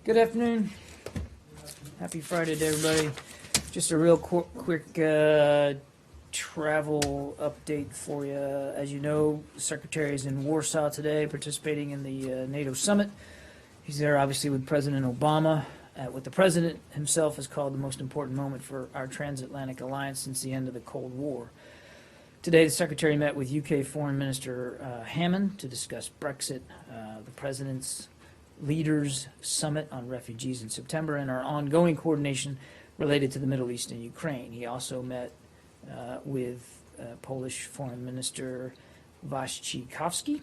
Good afternoon. Happy Friday to everybody. Just a real quick travel update for you. As you know, the Secretary is in Warsaw today participating in the NATO summit. He's there obviously with President Obama. What the President himself has called the most important moment for our transatlantic alliance since the end of the Cold War. Today, the Secretary met with UK Foreign Minister Hammond to discuss Brexit, the President's Leaders Summit on refugees in September, and our ongoing coordination related to the Middle East and Ukraine. He also met with Polish Foreign Minister Waszczykowski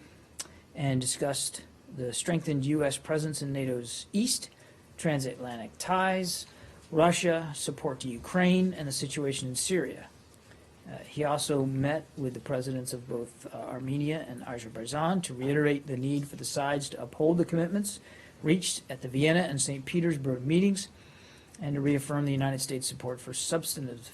and discussed the strengthened U.S. presence in NATO's east, transatlantic ties, Russia, support to Ukraine, and the situation in Syria. He also met with the presidents of both Armenia and Azerbaijan to reiterate the need for the sides to uphold the commitments reached at the Vienna and St. Petersburg meetings and to reaffirm the United States' support for substantive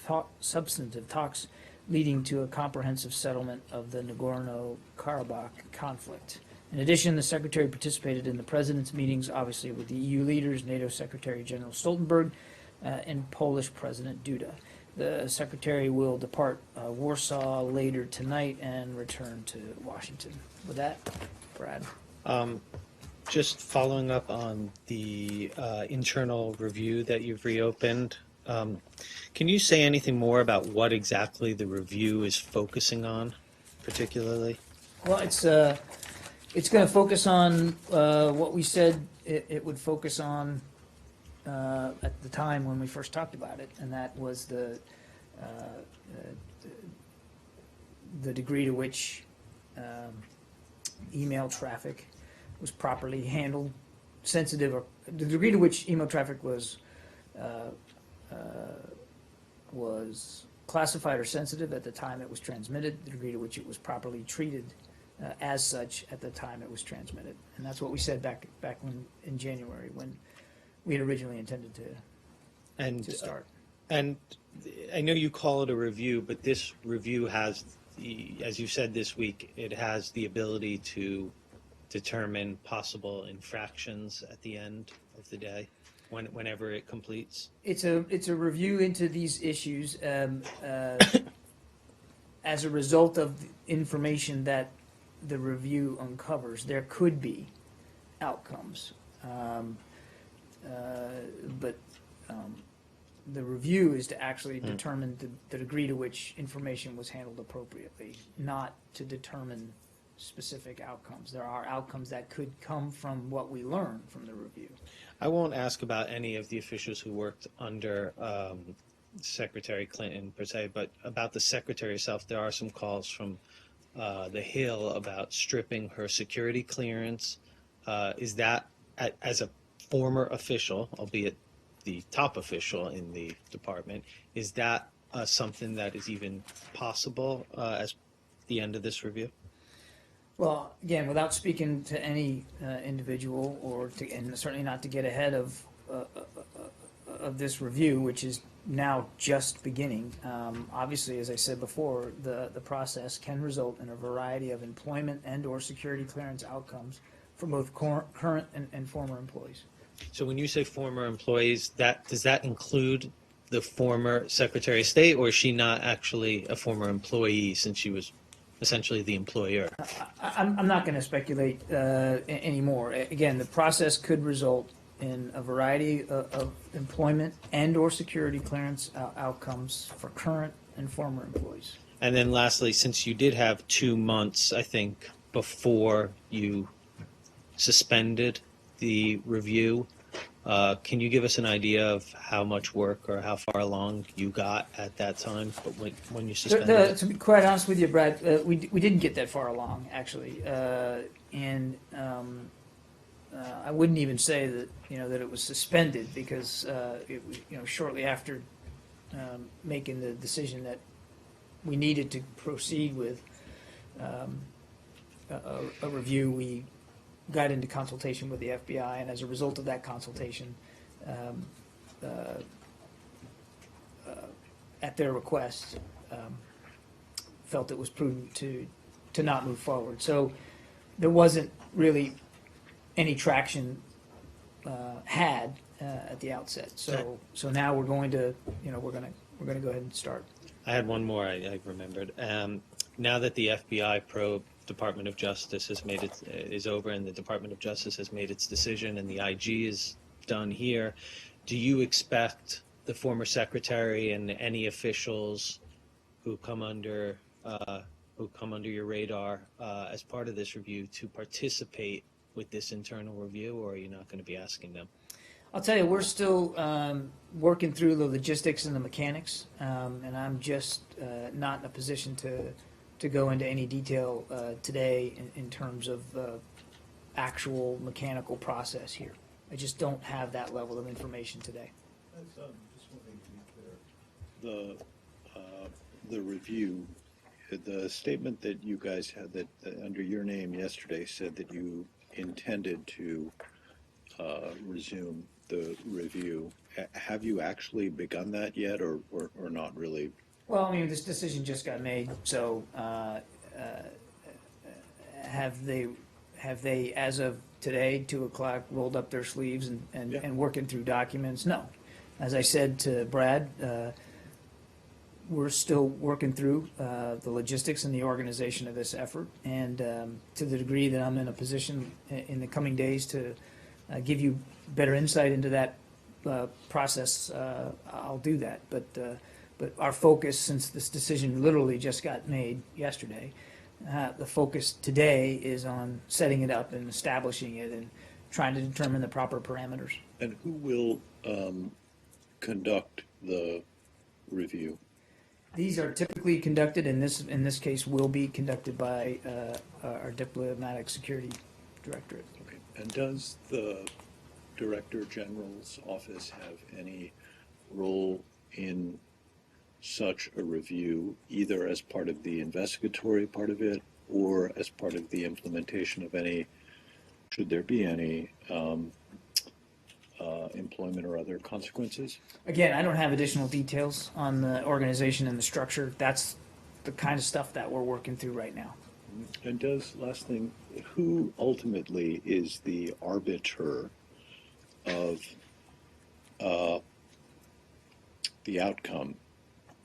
talks leading to a comprehensive settlement of the Nagorno-Karabakh conflict. In addition, the Secretary participated in the President's meetings, obviously with the EU leaders, NATO Secretary General Stoltenberg, and Polish President Duda. The Secretary will depart Warsaw later tonight and return to Washington. With that, Brad. Just following up on the internal review that you've reopened, can you say anything more about what exactly the review is focusing on, particularly? Well, it's going to focus on what we said it would focus on at the time when we first talked about it, and that was the degree to which email traffic was properly handled, sensitive, or the degree to which email traffic was classified or sensitive at the time it was transmitted, the degree to which it was properly treated as such at the time it was transmitted, and that's what we said back when in January when we had originally intended to start. And I know you call it a review, but this review has, as you said this week, it has the ability to determine possible infractions at the end of the day, whenever it completes. It's a review into these issues as a result of the information that the review uncovers. There could be outcomes. But the review is to actually determine the degree to which information was handled appropriately, not to determine specific outcomes. There are outcomes that could come from what we learn from the review. I won't ask about any of the officials who worked under Secretary Clinton per se, but about the Secretary herself, there are some calls from the Hill about stripping her security clearance. Is that, as a former official, albeit the top official in the department, is that something that is even possible as the end of this review? Well, again, without speaking to any individual, and certainly not to get ahead of this review, which is now just beginning. Obviously, as I said before, the process can result in a variety of employment and/or security clearance outcomes for both current and former employees. So when you say former employees, does that include the former Secretary of State, or is she not actually a former employee since she was essentially the employer? I'm not going to speculate anymore. Again, the process could result in a variety of employment and/or security clearance outcomes for current and former employees. And then lastly, since you did have 2 months, I think, before you suspended the review, can you give us an idea of how much work or how far along you got at that time when you suspended it? To be quite honest with you, Brad, we didn't get that far along, actually. I wouldn't even say that that it was suspended, because shortly after making the decision that we needed to proceed with a review, we got into consultation with the FBI, and as a result of that consultation, at their request, felt it was prudent to not move forward. So there wasn't really any traction had at the outset. So now we're going to, we're going to go ahead and start. I had one more I remembered. Now that the FBI probe Department of Justice is over and the Department of Justice has made its decision and the IG is done here, do you expect the former secretary and any officials who come under your radar as part of this review to participate with this internal review, or are you not going to be asking them? I'll tell you, we're still working through the logistics and the mechanics, and I'm just not in a position to go into any detail today in terms of actual mechanical process here. I just don't have that level of information today. Just one thing to be clear. The review, the statement that you guys had that under your name yesterday said that you intended to resume the review. Have you actually begun that yet, or not really? Well, I mean, this decision just got made, so have they, as of today, 2:00, rolled up their sleeves and working through documents? No. As I said to Brad, we're still working through the logistics and the organization of this effort, and to the degree that I'm in a position in the coming days to give you better insight into that process, I'll do that. But our focus, since this decision literally just got made yesterday, the focus today is on setting it up and establishing it and trying to determine the proper parameters. And who will conduct the review? These are typically conducted, in this case, will be conducted by our Diplomatic Security Directorate. Okay. And does the Director General's office have any role in such a review, either as part of the investigatory part of it or as part of the implementation of any, should there be any, employment or other consequences? Again, I don't have additional details on the organization and the structure. That's the kind of stuff that we're working through right now. And last thing, who ultimately is the arbiter of the outcome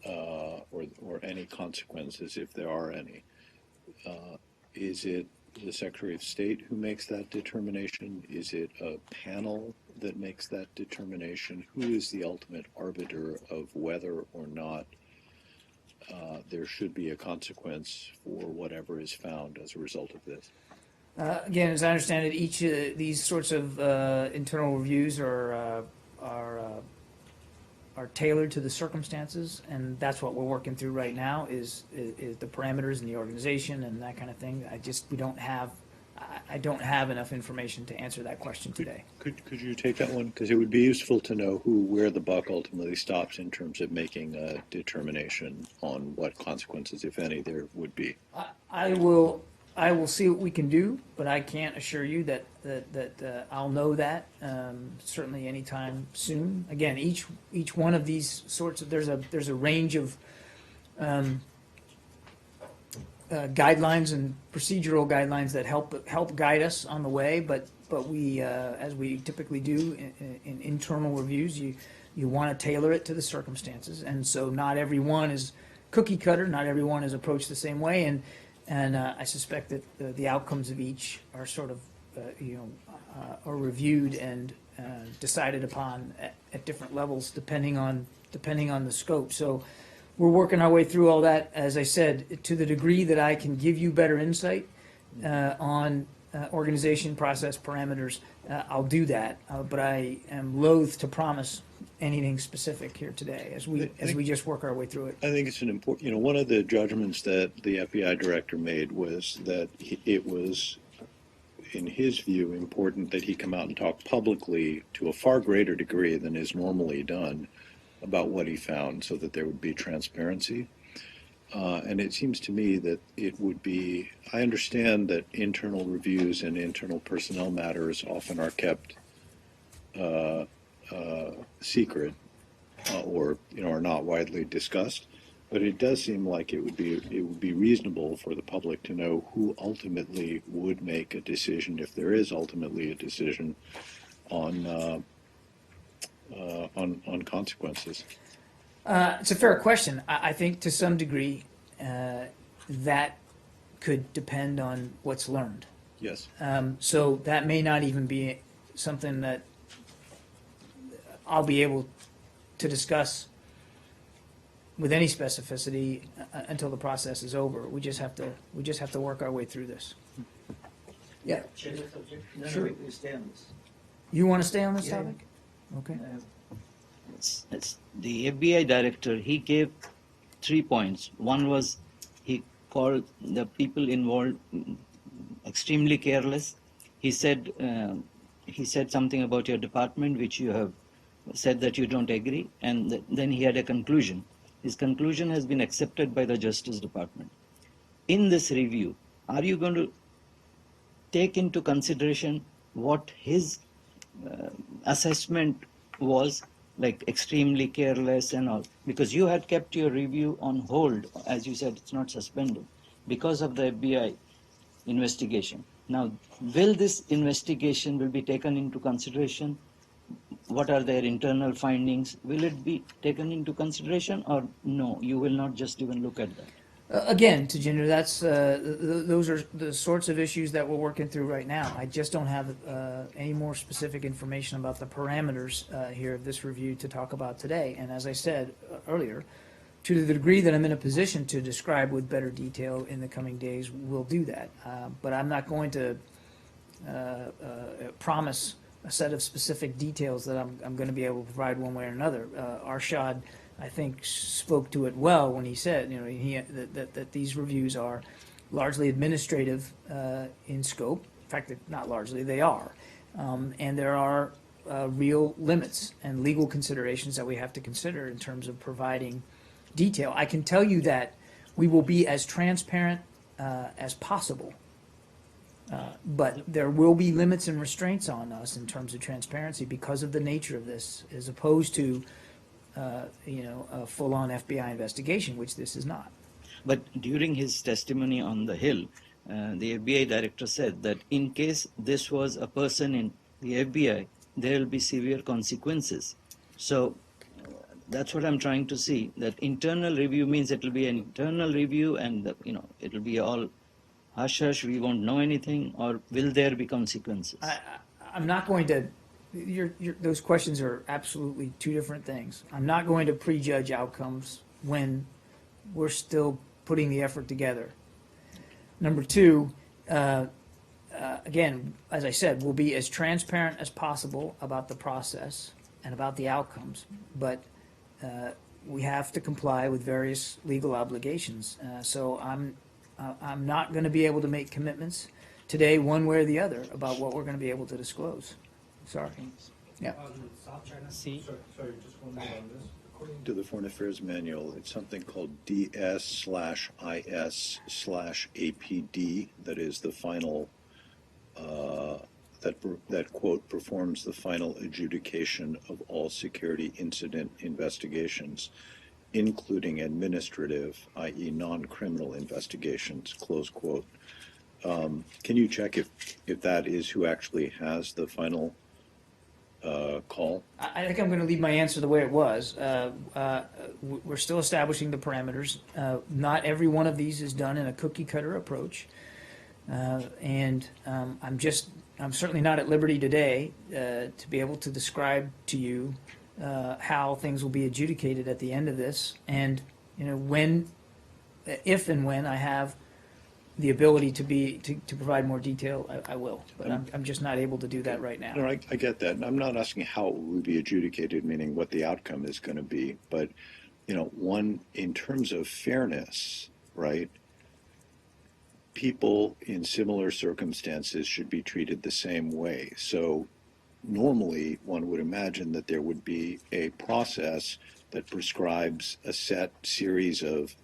or any consequences, if there are any? Is it the Secretary of State who makes that determination? Is it a panel that makes that determination? Who is the ultimate arbiter of whether or not there should be a consequence for whatever is found as a result of this? Again, as I understand it, each of these sorts of internal reviews are tailored to the circumstances, and that's what we're working through right now is the parameters and the organization and that kind of thing. I don't have enough information to answer that question today. Could you take that one? Because it would be useful to know where the buck ultimately stops in terms of making a determination on what consequences, if any, there would be. I will see what we can do, but I can't assure you that I'll know that certainly anytime soon. Again, each one of these sorts of there's a range of guidelines and procedural guidelines that help guide us on the way. But we, as we typically do in internal reviews, you want to tailor it to the circumstances, and so not everyone is cookie cutter. Not everyone is approached the same way, and I suspect that the outcomes of each are sort of are reviewed and decided upon at different levels depending on the scope. So we're working our way through all that. As I said, to the degree that I can give you better insight on organization, process, parameters, I'll do that. But I am loath to promise anything specific here today as we just work our way through it. I think it's an important, one of the judgments that the FBI director made was that it was, in his view, important that he come out and talk publicly to a far greater degree than is normally done about what he found, so that there would be transparency. And it seems to me that it would be, I understand that internal reviews and internal personnel matters often are kept secret or are not widely discussed, but it does seem like it would be reasonable for the public to know who ultimately would make a decision, if there is ultimately a decision, on consequences. It's a fair question. I think to some degree, that could depend on what's learned. Yes. So that may not even be something that I'll be able to discuss with any specificity until the process is over. We just have to work our way through this. Yeah. Change the subject? No, Sure. we stay on this. You want to stay on this Yeah. topic? Okay. It's the FBI director, he gave 3 points. One was he called the people involved extremely careless. He said something about your department, which you have said that you don't agree, and then he had a conclusion. His conclusion has been accepted by the Justice Department. In this review, are you going to take into consideration what his assessment was, like extremely careless and all? Because you had kept your review on hold, as you said, it's not suspended, because of the FBI investigation. Now, will this investigation will be taken into consideration? What are their internal findings? Will it be taken into consideration, or no, you will not just even look at that? Again, Tajinder, that's those are the sorts of issues that we're working through right now. I just don't have any more specific information about the parameters here of this review to talk about today. And as I said earlier, to the degree that I'm in a position to describe with better detail in the coming days, we'll do that. But I'm not going to promise a set of specific details that I'm going to be able to provide one way or another. Arshad, I think, spoke to it well when he said, that these reviews are largely administrative in scope. In fact, not largely, they are. And there are real limits and legal considerations that we have to consider in terms of providing detail. I can tell you that we will be as transparent as possible. But there will be limits and restraints on us in terms of transparency because of the nature of this, as opposed to a full-on FBI investigation, which this is not. But during his testimony on the Hill, the FBI director said that in case this was a person in the FBI, there will be severe consequences. So that's what I'm trying to see, that internal review means it will be an internal review and, it will be all hush-hush, we won't know anything, or will there be consequences? I'm not going to, those questions are absolutely two different things. I'm not going to prejudge outcomes when we're still putting the effort together. Number two, again, as I said, we'll be as transparent as possible about the process and about the outcomes, but we have to comply with various legal obligations. So I'm not going to be able to make commitments today, one way or the other, about what we're going to be able to disclose. Sorry. Yeah. South China Sea. Sorry, just one more on this. According To the Foreign Affairs Manual, it's something called DS/IS/APD, that is the final, that quote, performs the final adjudication of all security incident investigations, including administrative, i.e. non-criminal investigations, close quote. Can you check if that is who actually has the final call? I think I'm going to leave my answer the way it was. We're still establishing the parameters. Not every one of these is done in a cookie cutter approach. And I'm certainly not at liberty today to be able to describe to you how things will be adjudicated at the end of this. And, if and when I have the ability to provide more detail, I will. But I'm just not able to do that right now. No, I get that. I'm not asking how it will be adjudicated, meaning what the outcome is going to be. But, one, in terms of fairness, right, people in similar circumstances should be treated the same way. So normally one would imagine that there would be a process that prescribes a set series of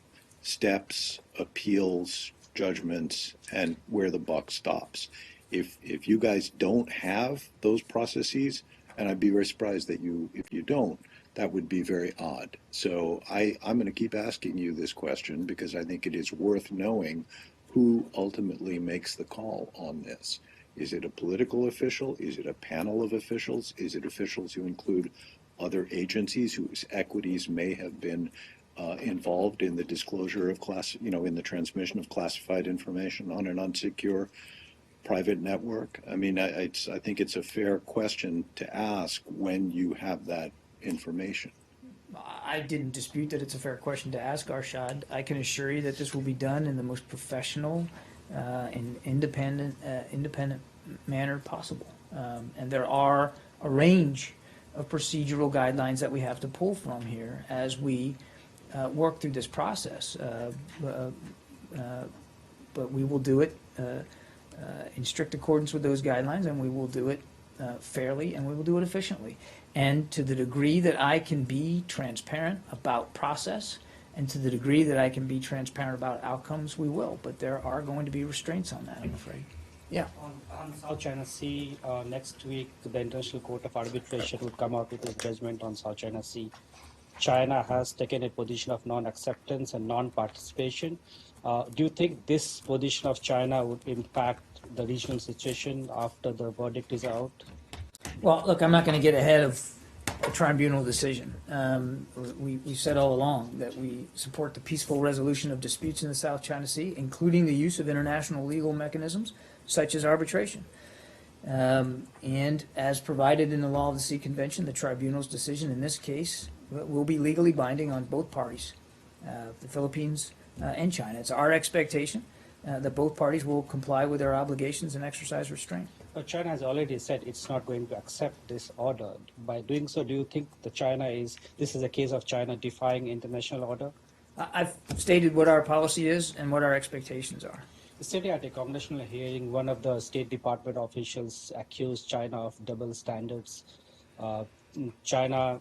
steps, appeals, judgments, and where the buck stops. If you guys don't have those processes, and I'd be very surprised that if you don't, that would be very odd. So I'm going to keep asking you this question because I think it is worth knowing who ultimately makes the call on this. Is it a political official? Is it a panel of officials? Is it officials who include other agencies whose equities may have been involved in the disclosure of in the transmission of classified information on an unsecure private network? I mean, I think it's a fair question to ask when you have that information. I didn't dispute that it's a fair question to ask, Arshad. I can assure you that this will be done in the most professional and independent manner possible. And there are a range of procedural guidelines that we have to pull from here as we work through this process. But we will do it in strict accordance with those guidelines, and we will do it fairly, and we will do it efficiently. And to the degree that I can be transparent about process, and to the degree that I can be transparent about outcomes, we will. But there are going to be restraints on that, I'm afraid. Yeah. On South China Sea, next week, the International Court of Arbitration would come out with a judgment on South China Sea. China has taken a position of non-acceptance and non-participation. Do you think this position of China would impact the regional situation after the verdict is out? Well, look, I'm not going to get ahead of a tribunal decision. We said all along that we support the peaceful resolution of disputes in the South China Sea, including the use of international legal mechanisms such as arbitration. And as provided in the Law of the Sea Convention, the tribunal's decision in this case will be legally binding on both parties, the Philippines and China. It's our expectation that both parties will comply with their obligations and exercise restraint. But China has already said it's not going to accept this order. By doing so, do you think this is a case of China defying international order? I've stated what our policy is and what our expectations are. Yesterday at a congressional hearing, one of the State Department officials accused China of double standards. China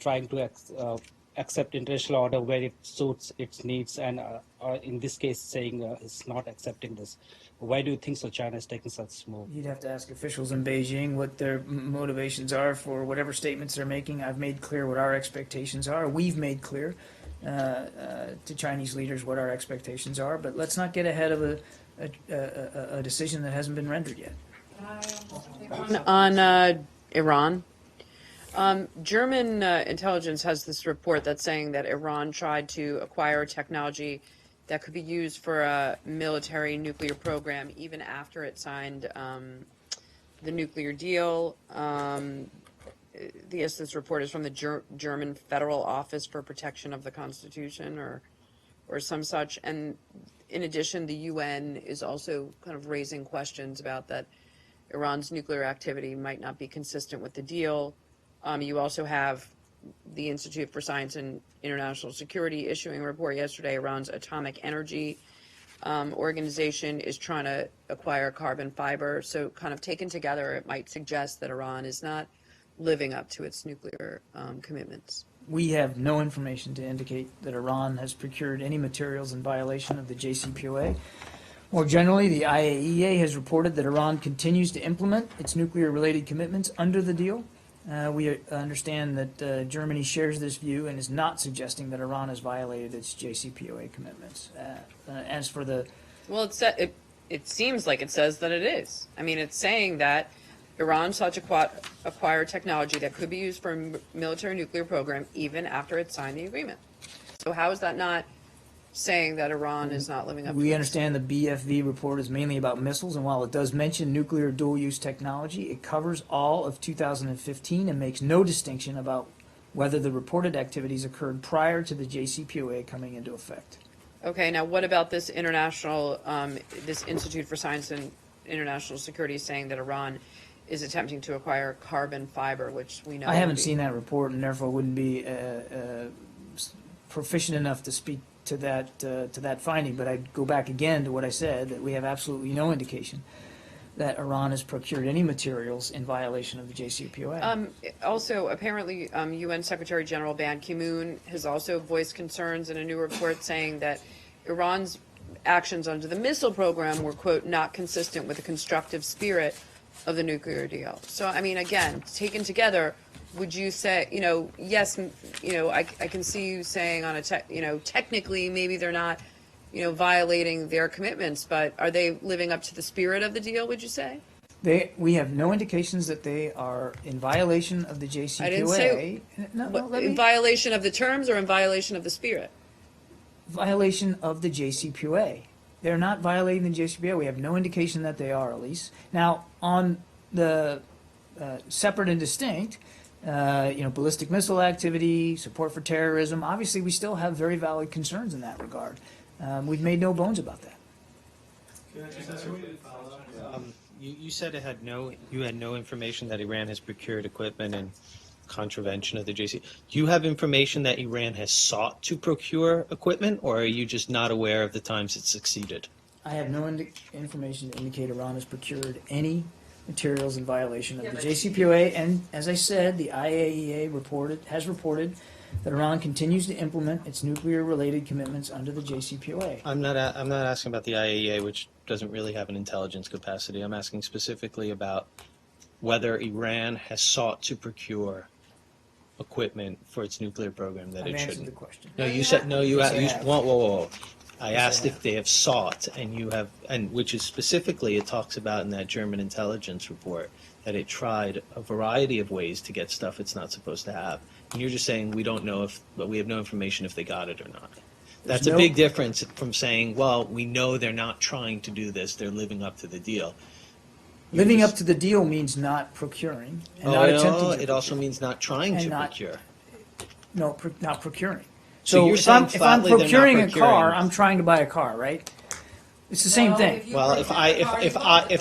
trying to accept international order where it suits its needs, and in this case saying it's not accepting this. Why do you think so China is taking such move? You'd have to ask officials in Beijing what their motivations are for whatever statements they're making. I've made clear what our expectations are. We've made clear to Chinese leaders what our expectations are, but let's not get ahead of a decision that hasn't been rendered yet. On Iran, German intelligence has this report that's saying that Iran tried to acquire technology that could be used for a military nuclear program even after it signed the nuclear deal. This report is from the German Federal Office for Protection of the Constitution or some such. And in addition, the UN is also kind of raising questions about that Iran's nuclear activity might not be consistent with the deal. You also have the Institute for Science and International Security issuing a report yesterday. Iran's Atomic Energy organization is trying to acquire carbon fiber. So kind of taken together, it might suggest that Iran is not living up to its nuclear commitments. We have no information to indicate that Iran has procured any materials in violation of the JCPOA. More generally, the IAEA has reported that Iran continues to implement its nuclear-related commitments under the deal. We understand that Germany shares this view and is not suggesting that Iran has violated its JCPOA commitments. As for the... Well, it seems like it says that it is. I mean, it's saying that Iran sought to acquire technology that could be used for a military nuclear program even after it signed the agreement. So how is that not saying that Iran is not living up to it? We understand the BFV report is mainly about missiles, and while it does mention nuclear dual-use technology, it covers all of 2015 and makes no distinction about whether the reported activities occurred prior to the JCPOA coming into effect. Okay, now what about this international, this Institute for Science and International Security saying that Iran is attempting to acquire carbon fiber, which we know... I haven't seen that report and therefore wouldn't be proficient enough to speak to that finding, but I'd go back again to what I said, that we have absolutely no indication that Iran has procured any materials in violation of the JCPOA. Also, apparently, UN Secretary General Ban Ki-moon has also voiced concerns in a new report saying that Iran's actions under the missile program were, quote, not consistent with the constructive spirit of the nuclear deal. So, I mean, again, taken together, would you say, yes, I can see you saying on technically maybe they're not, violating their commitments, but are they living up to the spirit of the deal, would you say? We have no indications that they are in violation of the JCPOA. I didn't say- No, What, let in me, violation of the terms or in violation of the spirit? violation of the JCPOA. They're not violating the JCPOA. We have no indication that they are, Elise. Now, on the separate and distinct, ballistic missile activity, support for terrorism, obviously, we still have very valid concerns in that regard. We've made no bones about that. You said you had no information that Iran has procured equipment in contravention of the JC. Do you have information that Iran has sought to procure equipment, or are you just not aware of the times it succeeded? I have no information to indicate Iran has procured any materials in violation of the JCPOA, and as I said, the IAEA has reported that Iran continues to implement its nuclear-related commitments under the JCPOA. I'm not asking about the IAEA, which doesn't really have an intelligence capacity. I'm asking specifically about whether Iran has sought to procure equipment for its nuclear program that I've it answered shouldn't. the question. No, you said no. You Yes, I you have. whoa. I Yes, I asked if have. they have sought, and you have, and which is specifically it talks about in that German intelligence report that it tried a variety of ways to get stuff it's not supposed to have. And you're just saying we don't know but we have no information if they got it or not. That's no- a big difference from saying, well, we know they're not trying to do this; they're living up to the deal. Living up to the deal means not procuring and not no, attempting to it also procure. means not trying And to not- procure. Not procuring. So So you're if I'm saying flatly they're not procuring a procuring. car, I'm trying to buy a car, right? It's the same thing. Well, if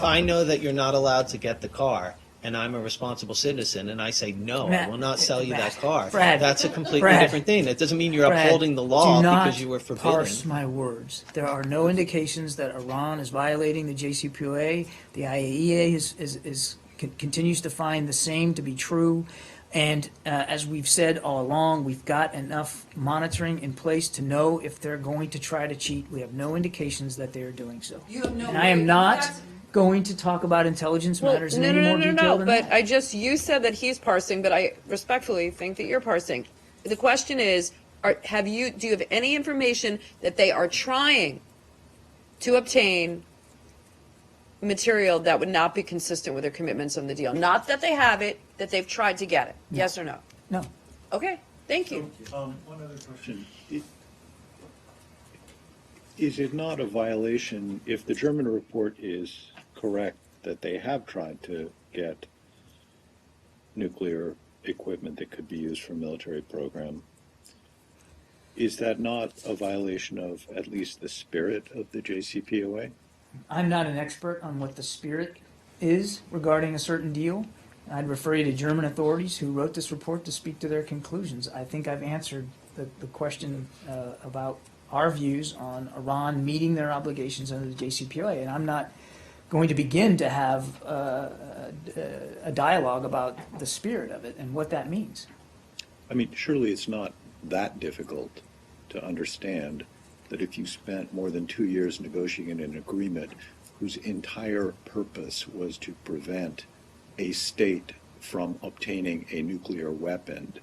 I know that you're not allowed to get the car, and I'm a responsible citizen, and I say no, I Matt, will not sell you that car. Brad, That's a completely Brad, different thing. That doesn't mean you're Brad, upholding the law do not because you were forbidden. parse my words. There are no indications that Iran is violating the JCPOA. The IAEA continues to find the same to be true. And as we've said all along, we've got enough monitoring in place to know if they're going to try to cheat. We have no indications that they are doing so. You have no And I am way- not that's- going to talk about intelligence matters in any more detail than But that. you said that he's parsing, but I respectfully think that you're parsing. The question is, do you have any information that they are trying to obtain material that would not be consistent with their commitments on the deal? Not that they have it, that they've tried to get it. Yes or no? No. Okay, thank you. One other question. Is it not a violation if the German report is correct that they have tried to get nuclear equipment that could be used for a military program? Is that not a violation of at least the spirit of the JCPOA? I'm not an expert on what the spirit is regarding a certain deal. I'd refer you to German authorities who wrote this report to speak to their conclusions. I think I've answered the question about our views on Iran meeting their obligations under the JCPOA, and I'm not going to begin to have a dialogue about the spirit of it and what that means. I mean, surely it's not that difficult to understand that if you spent more than 2 years negotiating an agreement whose entire purpose was to prevent a state from obtaining a nuclear weapon,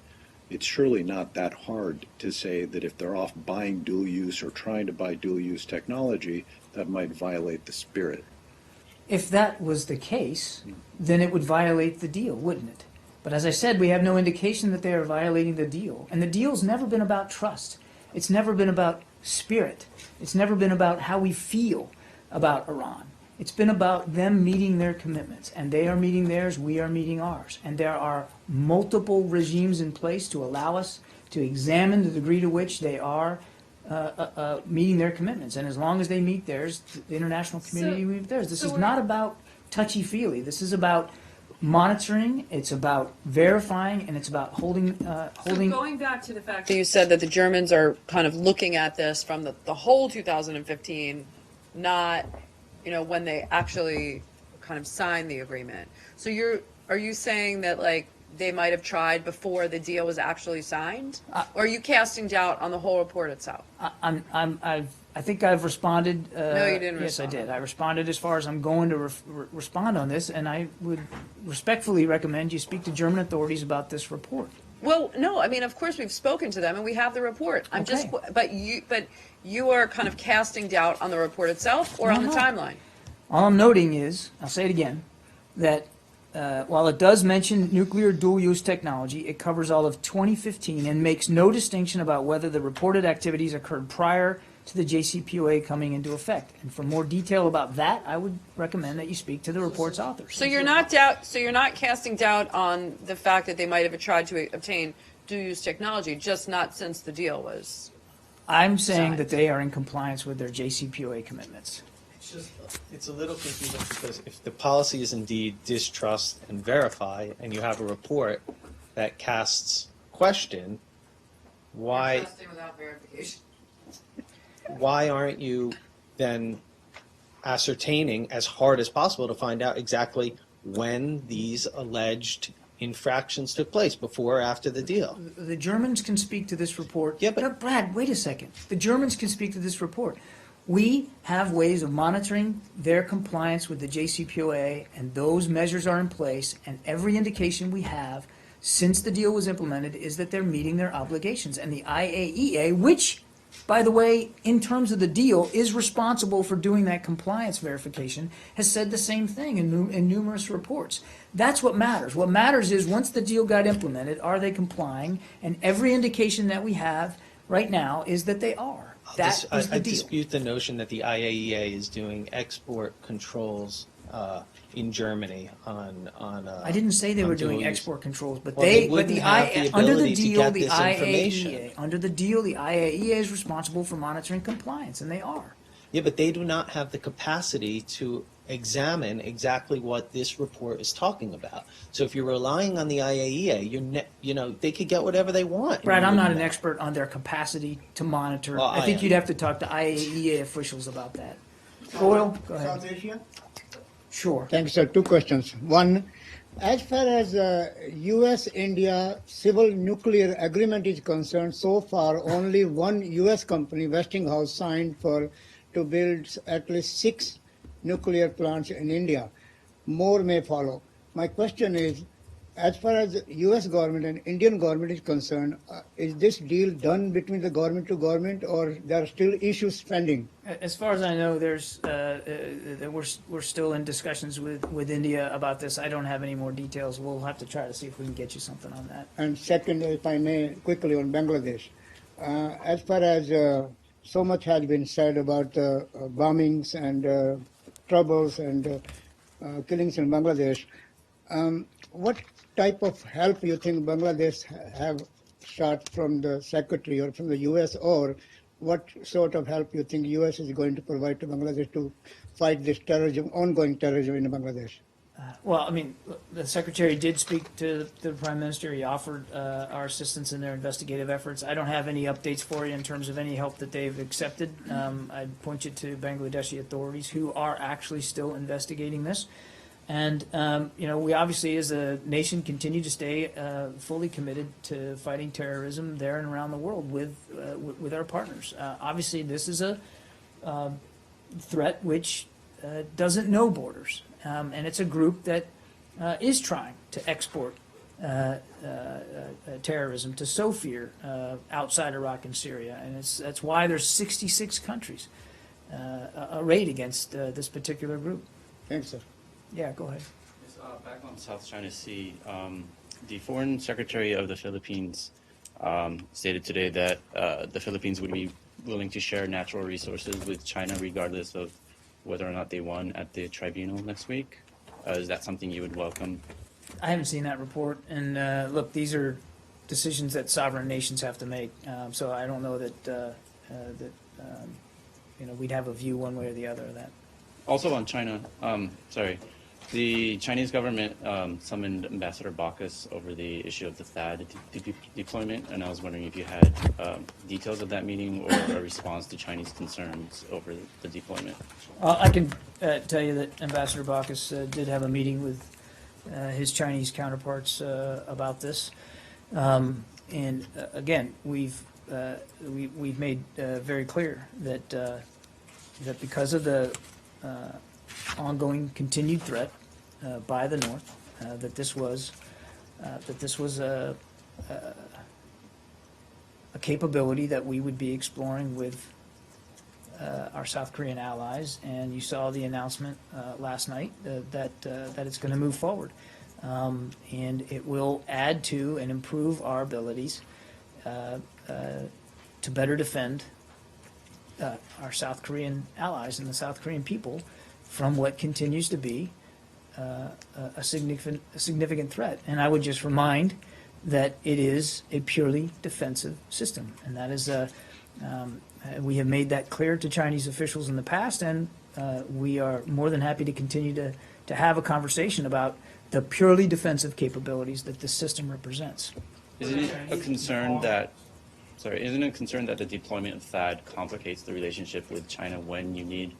it's surely not that hard to say that if they're off buying dual use or trying to buy dual use technology, that might violate the spirit. If that was the case, then it would violate the deal, wouldn't it? But as I said, we have no indication that they are violating the deal. And the deal's never been about trust. It's never been about spirit. It's never been about how we feel about Iran. It's been about them meeting their commitments. And they are meeting theirs, we are meeting ours. And there are multiple regimes in place to allow us to examine the degree to which they are meeting their commitments. And as long as they meet theirs, the international community will meet theirs. This is not about touchy-feely. This is about monitoring, it's about verifying, and it's about holding. So going back to the fact You said that the Germans are kind of looking at this from the whole 2015, not, when they actually kind of signed the agreement. So are you saying that like they might have tried before the deal was actually signed? Or are you casting doubt on the whole report itself? I think I've responded. No, you didn't Yes, I respond. did. I responded as far as I'm going to respond on this, and I would respectfully recommend you speak to German authorities about this report. Well, no, I mean, of course, we've spoken to them and we have the report. Okay. But you are kind of casting doubt on the report itself or on the No. timeline? All I'm noting is, I'll say it again, that while it does mention nuclear dual-use technology, it covers all of 2015 and makes no distinction about whether the reported activities occurred prior to the JCPOA coming into effect. And for more detail about that, I would recommend that you speak to the report's authors. So you're not casting doubt on the fact that they might have tried to obtain dual-use technology, just not since the deal was. I'm saying that they are in compliance with their JCPOA commitments. It's a little confusing because if the policy is indeed distrust and verify, and you have a report that casts question, why Without verification. why aren't you then ascertaining as hard as possible to find out exactly when these alleged infractions took place, before or after the deal? The Germans can speak to this report. Yeah, but- Brad, wait a second. The Germans can speak to this report. We have ways of monitoring their compliance with the JCPOA, and those measures are in place, and every indication we have since the deal was implemented is that they're meeting their obligations. And the IAEA, which, by the way, in terms of the deal, is responsible for doing that compliance verification, has said the same thing in numerous reports. That's what matters. What matters is once the deal got implemented, are they complying? And every indication that we have right now is that they are. That is the I deal. dispute the notion that the IAEA is doing export controls in Germany on. I didn't say they on were doing dual use. export controls, but Well, they but wouldn't the have the under the ability to deal, get the this information. IAEA, under the deal, the IAEA is responsible for monitoring compliance, and they are. Yeah, but they do not have the capacity to examine exactly what this report is talking about. So if you're relying on the IAEA, they could get whatever they want. Brad, I'm not an expert on their capacity to monitor. Well, I think am. you'd have to talk to IAEA officials about that. Boyle, go ahead. South Asia? Sure. Thank you, sir. Two questions. One, as far as U.S.-India civil nuclear agreement is concerned, so far only one U.S. company, Westinghouse, signed to build at least 6 nuclear plants in India. More may follow. My question is, as far as U.S. government and Indian government is concerned, is this deal done between the government to government, or there are still issues pending? As far as I know, we're still in discussions with India about this. I don't have any more details. We'll have to try to see if we can get you something on that. And second, if I may, quickly on Bangladesh. As far as so much has been said about bombings and troubles and killings in Bangladesh, what type of help you think Bangladesh have sought from the Secretary or from the U.S., or what sort of help you think U.S. is going to provide to Bangladesh to fight this terrorism, ongoing terrorism in Bangladesh? Well, I mean, the Secretary did speak to the Prime Minister. He offered our assistance in their investigative efforts. I don't have any updates for you in terms of any help that they've accepted. I'd point you to Bangladeshi authorities who are actually still investigating this. And, we obviously as a nation continue to stay fully committed to fighting terrorism there and around the world with our partners. Obviously, this is a threat which doesn't know borders. And it's a group that is trying to export terrorism to sow fear outside Iraq and Syria. And that's why there's 66 countries arrayed against this particular group. Thanks, sir. Yeah, go ahead. Back on South China Sea, the Foreign Secretary of the Philippines stated today that the Philippines would be willing to share natural resources with China regardless of whether or not they won at the tribunal next week. Is that something you would welcome? I haven't seen that report. And look, these are decisions that sovereign nations have to make. So I don't know that we'd have a view one way or the other of that. Also on China, the Chinese government summoned Ambassador Baucus over the issue of the THAAD deployment, and I was wondering if you had details of that meeting or a response to Chinese concerns over the deployment. I can tell you that Ambassador Baucus did have a meeting with his Chinese counterparts about this. And again, we've made very clear that because of the ongoing continued threat by the North, that this was a capability that we would be exploring with our South Korean allies, and you saw the announcement last night that it's going to move forward. And it will add to and improve our abilities to better defend our South Korean allies and the South Korean people from what continues to be a significant threat. And I would just remind that it is a purely defensive system, and that is we have made that clear to Chinese officials in the past, and we are more than happy to continue to have a conversation about the purely defensive capabilities that this system represents. Isn't it a concern that, isn't it a concern that the deployment of THAAD complicates the relationship with China when you need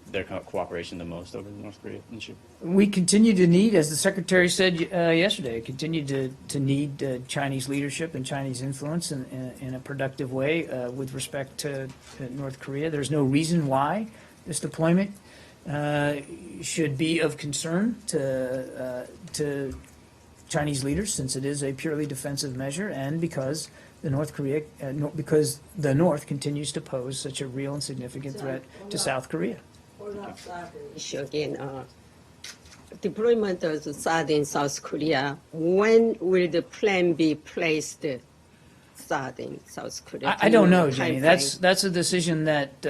their cooperation the most over the North Korea issue? We continue to need, as the Secretary said yesterday, continue to need Chinese leadership and Chinese influence in a productive way with respect to North Korea. There's no reason why this deployment should be of concern to Chinese leaders, since it is a purely defensive measure, and because because the North continues to pose such a real and significant threat to South Korea. Issue again. Deployment of THAAD in South Korea. When will the plan be placed? THAAD in South Korea. I don't know, Jenny. That's a decision that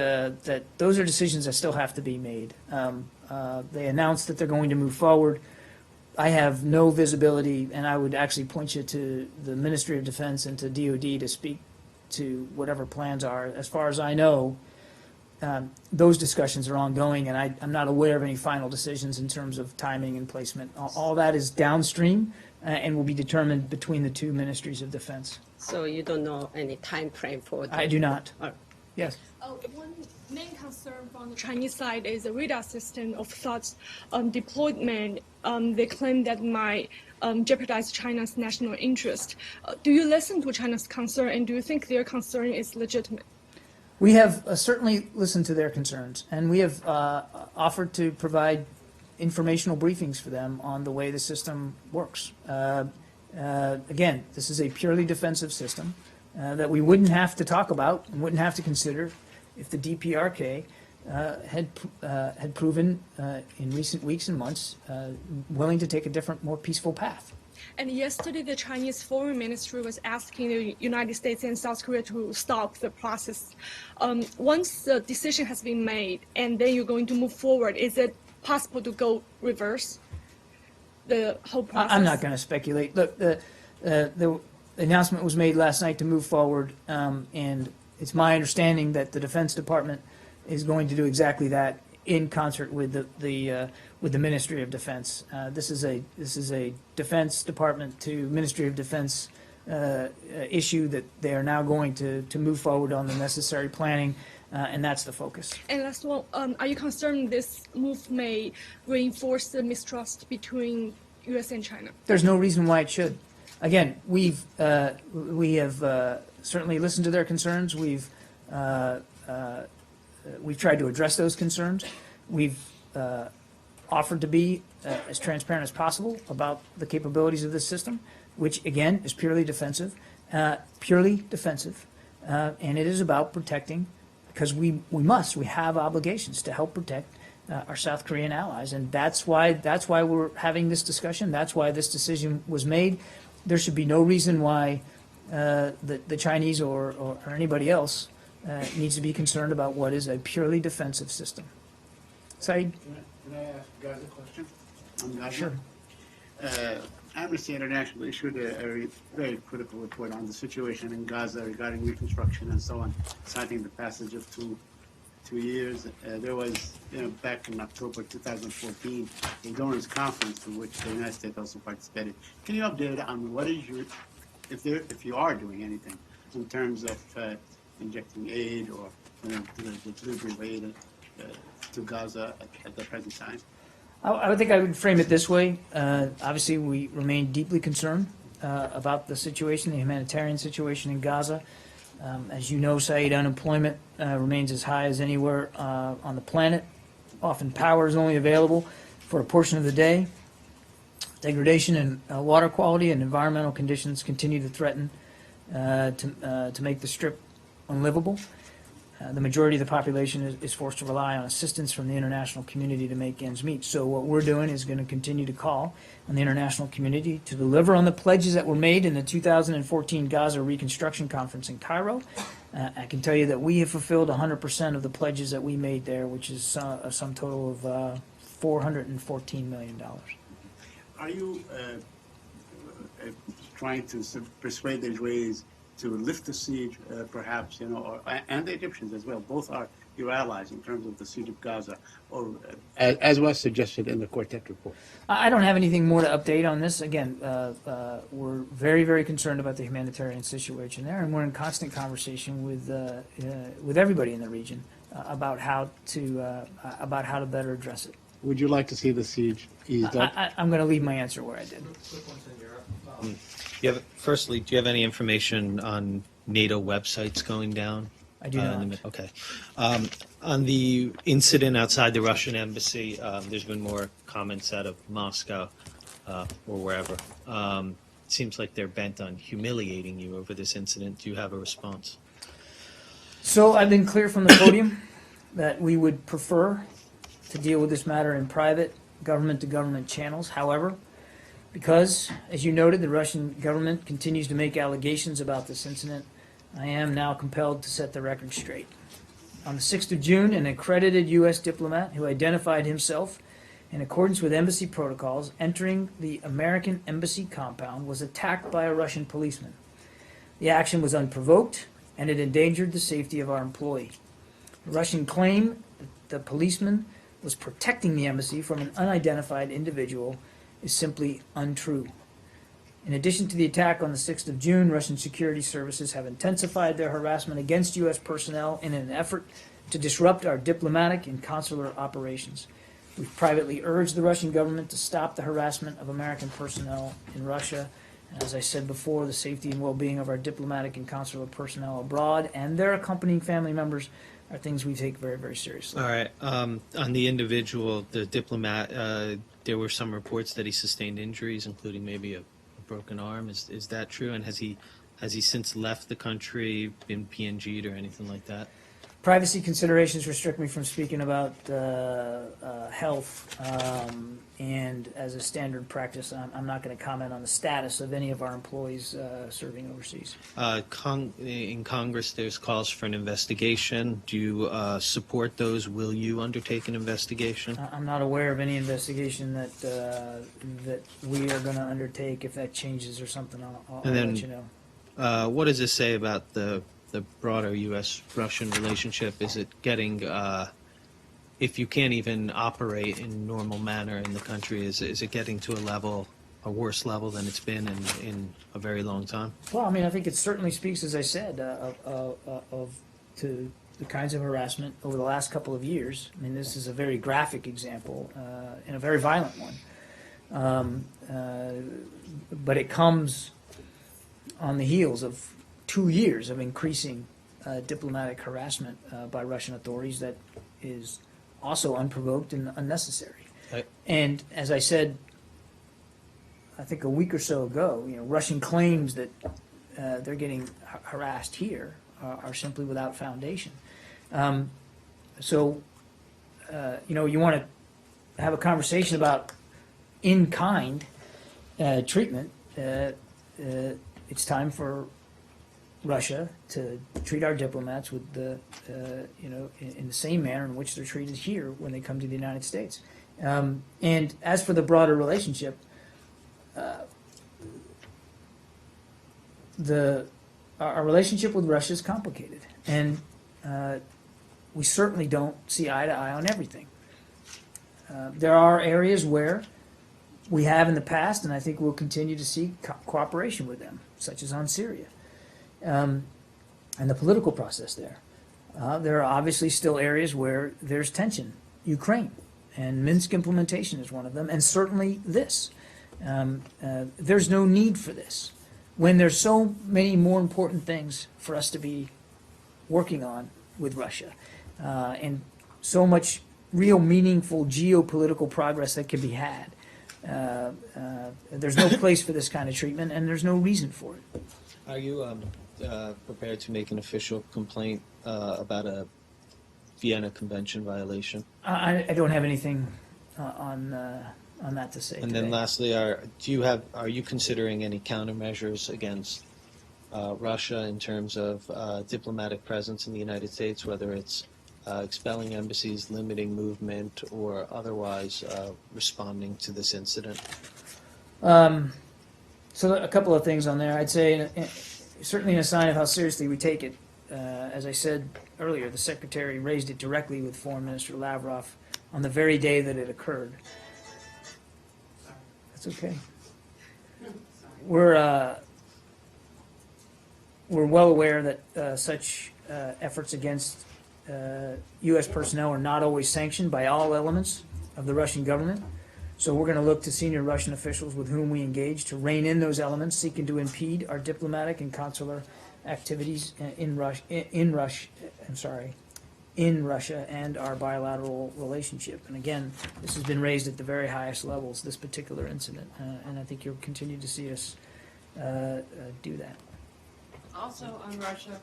those are decisions that still have to be made. They announced that they're going to move forward. I have no visibility, and I would actually point you to the Ministry of Defense and to DoD to speak to whatever plans are. As far as I know, those discussions are ongoing, and I'm not aware of any final decisions in terms of timing and placement. All that is downstream and will be determined between the two ministries of defense. So you don't know any time frame for that? I do not. Yes. One main concern from the Chinese side is the radar system of THAAD's deployment. They claim that might jeopardize China's national interest. Do you listen to China's concern, and do you think their concern is legitimate? We have certainly listened to their concerns, and we have offered to provide informational briefings for them on the way the system works. Again, this is a purely defensive system that we wouldn't have to talk about and wouldn't have to consider if the DPRK had proven in recent weeks and months willing to take a different, more peaceful path. And yesterday, the Chinese Foreign Ministry was asking the United States and South Korea to stop the process. Once the decision has been made and then you're going to move forward, is it possible to go reverse the whole process? I'm not going to speculate. Look, the announcement was made last night to move forward, and it's my understanding that the Defense Department is going to do exactly that in concert with the Ministry of Defense. This is a Defense Department to Ministry of Defense issue that they are now going to move forward on the necessary planning, and that's the focus. And last one, are you concerned this move may reinforce the mistrust between U.S. and China? There's no reason why it should. Again, we have certainly listened to their concerns. We've tried to address those concerns. We've offered to be as transparent as possible about the capabilities of this system, which again is purely defensive, and it is about protecting, because we have obligations to help protect our South Korean allies, and that's why we're having this discussion. That's why this decision was made. There should be no reason why the Chinese or anybody else needs to be concerned about what is a purely defensive system. Saeed? Can I ask you guys a question on Gaza? Sure. Amnesty International issued a very critical report on the situation in Gaza regarding reconstruction and so on, citing the passage of two years. There was, back in October 2014, a donors conference to which the United States also participated. Can you update on what is if you are doing anything in terms of injecting aid or the delivery of aid to Gaza at the present time? I would think I would frame it this way. Obviously, we remain deeply concerned about the situation, the humanitarian situation in Gaza. As you know, Saeed, unemployment remains as high as anywhere on the planet. Often power is only available for a portion of the day. Degradation in water quality and environmental conditions continue to threaten to make the Strip unlivable. The majority of the population is forced to rely on assistance from the international community to make ends meet. So what we're doing is going to continue to call on the international community to deliver on the pledges that were made in the 2014 Gaza Reconstruction Conference in Cairo. I can tell you that we have fulfilled 100% of the pledges that we made there, which is a sum total of $414 million. Are you trying to persuade the Israelis to lift the siege, perhaps, and the Egyptians as well? Both are your allies in terms of the siege of Gaza, or as was suggested in the quartet report. I don't have anything more to update on this. Again, we're very, very concerned about the humanitarian situation there, and we're in constant conversation with everybody in the region about how to better address it. Would you like to see the siege eased up? I'm going to leave my answer where I did. Firstly, do you have any information on NATO websites going down? I do not. Okay. On the incident outside the Russian embassy, there's been more comments out of Moscow or wherever. It seems like they're bent on humiliating you over this incident. Do you have a response? So I've been clear from the podium that we would prefer to deal with this matter in private government-to-government channels. However, because, as you noted, the Russian government continues to make allegations about this incident, I am now compelled to set the record straight. On the 6th of June, an accredited U.S. diplomat who identified himself in accordance with embassy protocols entering the American embassy compound was attacked by a Russian policeman. The action was unprovoked, and it endangered the safety of our employee. The Russian claim that the policeman was protecting the embassy from an unidentified individual is simply untrue. In addition to the attack on the 6th of June, Russian security services have intensified their harassment against U.S. personnel in an effort to disrupt our diplomatic and consular operations. We've privately urged the Russian government to stop the harassment of American personnel in Russia. And as I said before, the safety and well-being of our diplomatic and consular personnel abroad and their accompanying family members are things we take very, very seriously. All right. On the individual, the diplomat, there were some reports that he sustained injuries, including maybe a broken arm. Is that true? And has he since left the country, been PNG'd or anything like that? Privacy considerations restrict me from speaking about health, and as a standard practice, I'm not going to comment on the status of any of our employees serving overseas. In Congress, there's calls for an investigation. Do you support those? Will you undertake an investigation? I'm not aware of any investigation that we are going to undertake. If that changes or something, I'll let you know. What does this say about the broader U.S.-Russian relationship? Is it getting, if you can't even operate in normal manner in the country, is it getting to a worse level than it's been in a very long time? Well, I mean, I think it certainly speaks, as I said, to the kinds of harassment over the last couple of years. I mean, this is a very graphic example and a very violent one. But it comes on the heels of 2 years of increasing diplomatic harassment by Russian authorities that is also unprovoked and unnecessary. Right. And as I said, I think a week or so ago, Russian claims that they're getting harassed here are simply without foundation. So you want to have a conversation about in-kind treatment. It's time for Russia to treat our diplomats with in the same manner in which they're treated here when they come to the United States. And as for the broader relationship, our relationship with Russia is complicated, and we certainly don't see eye to eye on everything. There are areas where we have in the past, and I think we'll continue to see cooperation with them, such as on Syria. And the political process there. There are obviously still areas where there's tension. Ukraine, and Minsk implementation is one of them, and certainly this. There's no need for this when there's so many more important things for us to be working on with Russia, and so much real meaningful geopolitical progress that can be had. There's no place for this kind of treatment, and there's no reason for it. Are you prepared to make an official complaint about a Vienna Convention violation? I don't have anything on that to say And today. then lastly, are you considering any countermeasures against Russia in terms of diplomatic presence in the United States, whether it's expelling embassies, limiting movement, or otherwise responding to this incident? So a couple of things on there. I'd say certainly a sign of how seriously we take it. As I said earlier, the Secretary raised it directly with Foreign Minister Lavrov on the very day that it occurred. That's okay. We're well aware that such efforts against U.S. personnel are not always sanctioned by all elements of the Russian government. So we're going to look to senior Russian officials with whom we engage to rein in those elements seeking to impede our diplomatic and consular activities in Russia and our bilateral relationship. And again, this has been raised at the very highest levels, this particular incident, and I think you'll continue to see us do that. Also on Russia,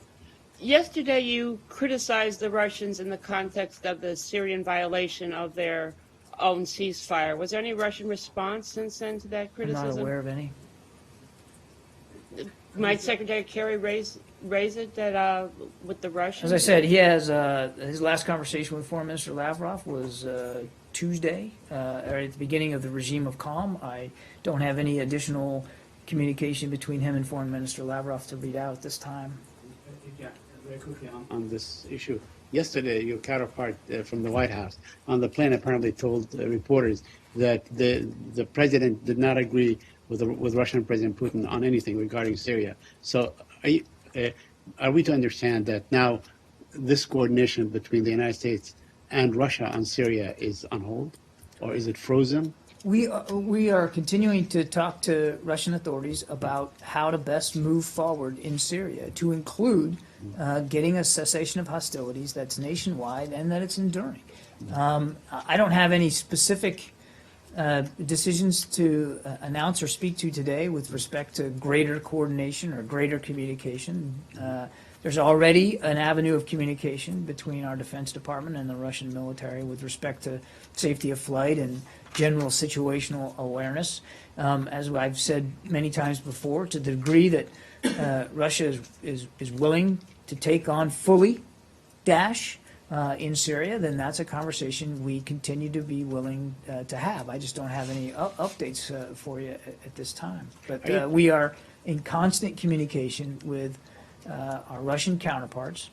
yesterday you criticized the Russians in the context of the Syrian violation of their own ceasefire. Was there any Russian response since then to that criticism? I'm not aware of any. Might Secretary Kerry raise it that with the Russians? As I said, he has his last conversation with Foreign Minister Lavrov was Tuesday, or at the beginning of the regime of calm. I don't have any additional communication between him and Foreign Minister Lavrov to read out at this time. Yeah, very quickly on this issue. Yesterday, your counterpart from the White House on the plane apparently told reporters that the president did not agree with Russian President Putin on anything regarding Syria. So are we to understand that now this coordination between the United States and Russia on Syria is on hold, or is it frozen? We are continuing to talk to Russian authorities about how to best move forward in Syria, to include getting a cessation of hostilities that's nationwide and that it's enduring. I don't have any specific decisions to announce or speak to today with respect to greater coordination or greater communication. There's already an avenue of communication between our Defense Department and the Russian military with respect to safety of flight and general situational awareness. As I've said many times before, to the degree that Russia is willing to take on fully Daesh in Syria, then that's a conversation we continue to be willing to have. I just don't have any updates for you at this time. But we are in constant communication with our Russian counterparts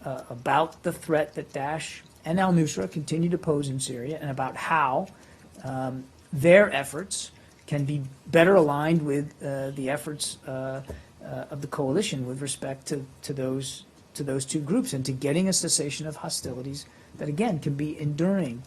about the threat that Daesh and al-Nusra continue to pose in Syria, and about how their efforts can be better aligned with the efforts of the coalition with respect to those two groups, and to getting a cessation of hostilities that again can be enduring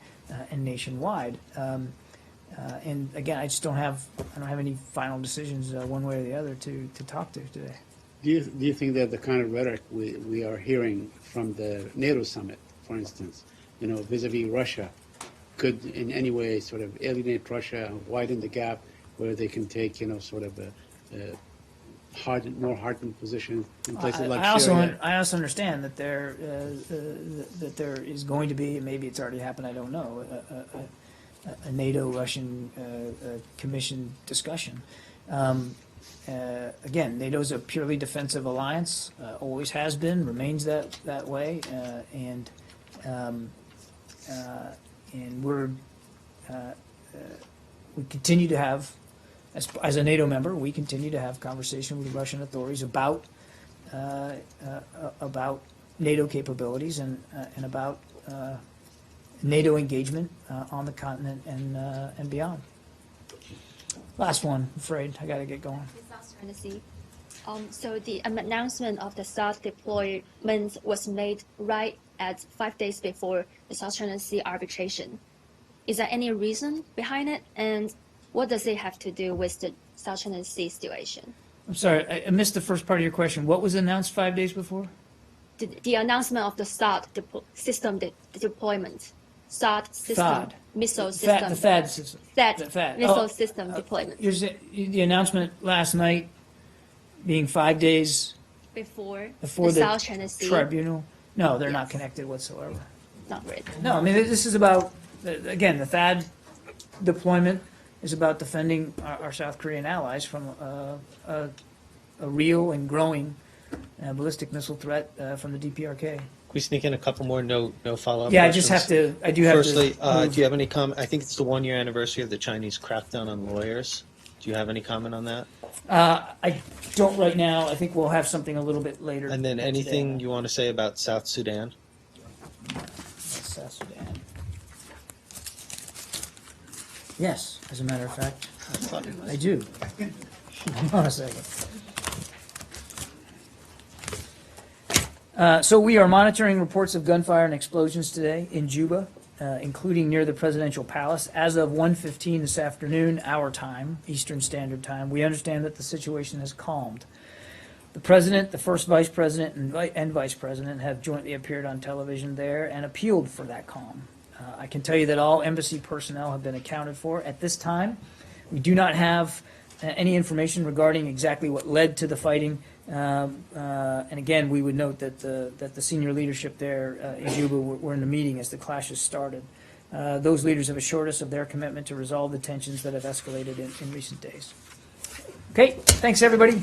and nationwide. And again, I don't have any final decisions one way or the other to talk to today. Do you think that the kind of rhetoric we are hearing from the NATO summit, for instance, vis-a-vis Russia, could in any way sort of alienate Russia and widen the gap where they can take, sort of a more hardened position in places like Syria? I also understand that there is going to be, maybe it's already happened, I don't know, a NATO-Russian commission discussion. Again, NATO's a purely defensive alliance, always has been, remains that way, and we continue to have, as a NATO member, we continue to have conversation with Russian authorities about NATO capabilities and about NATO engagement on the continent and beyond. Last one, I'm afraid. I got to get going. South China Sea. So the announcement of the South deployment was made right at 5 days before the South China Sea arbitration. Is there any reason behind it? And what does it have to do with the South China Sea situation? I'm sorry, I missed the first part of your question. What was announced 5 days before? The announcement of the THAAD system deployment. THAAD system. THAAD. Missile system. The THAAD system. THAAD missile system deployment. The announcement last night being 5 days before Before the South China Sea? tribunal? No, they're not Yes. connected whatsoever. Not really. No, I mean, this is about, again, the THAAD deployment is about defending our South Korean allies from a real and growing ballistic missile threat from the DPRK. Can we sneak in a couple more no follow-up Yeah, I questions? just have to, I do have to. Firstly, move. do you have any comment? I think it's the 1-year anniversary of the Chinese crackdown on lawyers. Do you have any comment on that? I don't right now. I think we'll have something a little bit later. And then today. anything you want to say about South Sudan? South Sudan. Yes, as a matter of fact, I do. Hold on a second. So we are monitoring reports of gunfire and explosions today in Juba, including near the presidential palace. As of 1:15 this afternoon, our time, Eastern Standard Time, we understand that the situation has calmed. The president, the first vice president, and vice president have jointly appeared on television there and appealed for that calm. I can tell you that all embassy personnel have been accounted for. At this time, we do not have any information regarding exactly what led to the fighting. And again, we would note that the senior leadership there in Juba were in the meeting as the clashes started. Those leaders have assured us of their commitment to resolve the tensions that have escalated in recent days. Okay, thanks everybody.